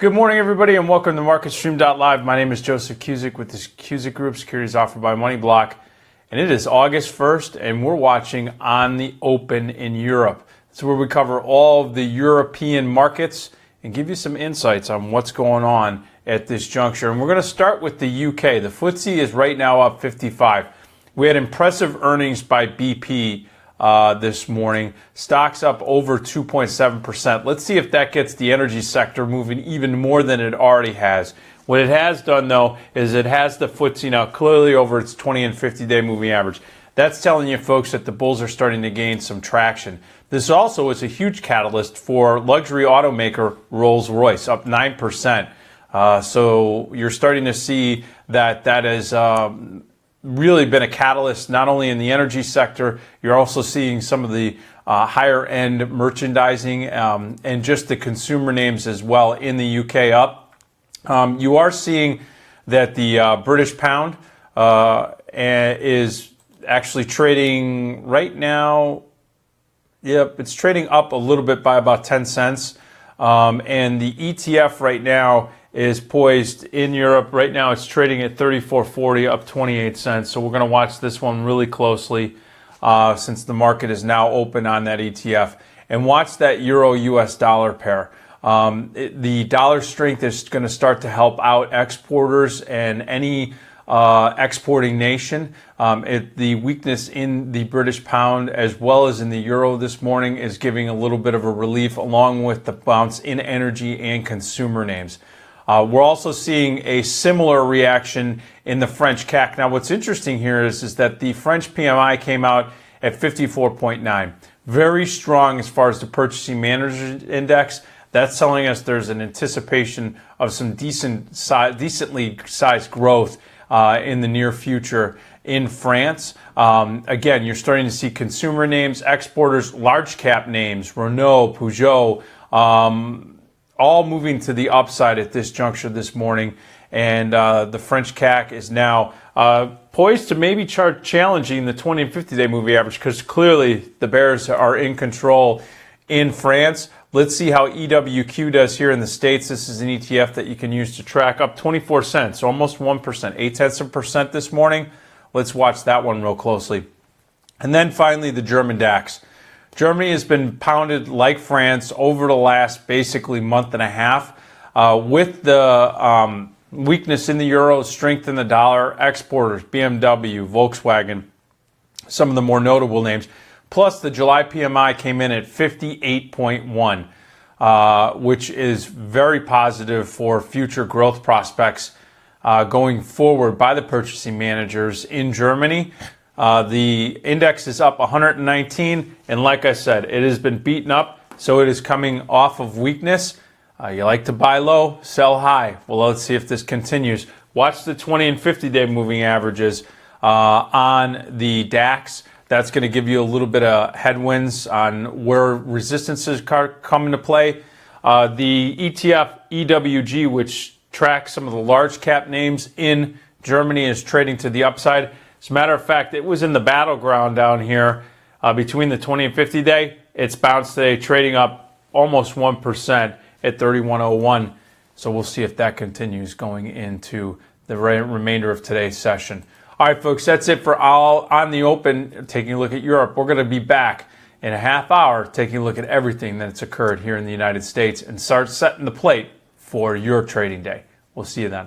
Good morning, everybody, and welcome to MarketStream.live. My name is Joseph Cusick with the Cusick Group, securities offered by MoneyBlock. And it is August 1st, and we're watching On the Open in Europe. It's where we cover all of the European markets and give you some insights on what's going on at this juncture. And we're going to start with the UK. The FTSE is right now up 55. We had impressive earnings by BP this morning. Stocks up over 2.7%. Let's see if that gets the energy sector moving even more than it already has. What it has done, though, is it has the FTSE now clearly over its 20 and 50-day moving average. That's telling you, folks, that the bulls are starting to gain some traction. This also is a huge catalyst for luxury automaker Rolls-Royce, up 9%. So you're starting to see that has really been a catalyst not only in the energy sector. You're also seeing some of the higher end merchandising and just the consumer names as well in the UK up. You are seeing that the British pound is actually trading right now. Yep, it's trading up a little bit by about 10 cents. And the ETF right now is poised in Europe. Right now it's trading at 34.40, up 28 cents. So we're going to watch this one really closely since the market is now open on that ETF. And watch that Euro-US dollar pair. The dollar strength is going to start to help out exporters and any exporting nation. The weakness in the British pound as well as in the euro this morning is giving a little bit of a relief, along with the bounce in energy and consumer names. We're also seeing a similar reaction in the French CAC. Now, what's interesting here is that the French PMI came out at 54.9. Very strong as far as the Purchasing Managers Index. That's telling us there's an anticipation of some decently sized growth in the near future in France. Again, you're starting to see consumer names, exporters, large cap names, Renault, Peugeot, all moving to the upside at this juncture this morning. And the French CAC is now poised to maybe start challenging the 20 and 50-day moving average, because clearly the bears are in control in France. Let's see how EWQ does here in the States. This is an ETF that you can use to track, up 24 cents, almost 1%, 0.8% this morning. Let's watch that one real closely. And then finally, the German DAX. Germany has been pounded like France over the last basically month and a half with the weakness in the euro, strength in the dollar, exporters, BMW, Volkswagen, some of the more notable names. Plus, the July PMI came in at 58.1, which is very positive for future growth prospects going forward by the purchasing managers in Germany. The index is up 119, and like I said, it has been beaten up, so it is coming off of weakness. You like to buy low, sell high. Well, let's see if this continues. Watch the 20 and 50-day moving averages on the DAX. That's going to give you a little bit of headwinds on where resistances come into play. The ETF EWG, which tracks some of the large cap names in Germany, is trading to the upside. As a matter of fact, it was in the battleground down here between the 20 and 50 day. It's bounced today, trading up almost 1% at 31.01. So we'll see if that continues going into the remainder of today's session. All right, folks, that's it for all on the open, taking a look at Europe. We're going to be back in a half hour taking a look at everything that's occurred here in the United States and start setting the plate for your trading day. We'll see you then.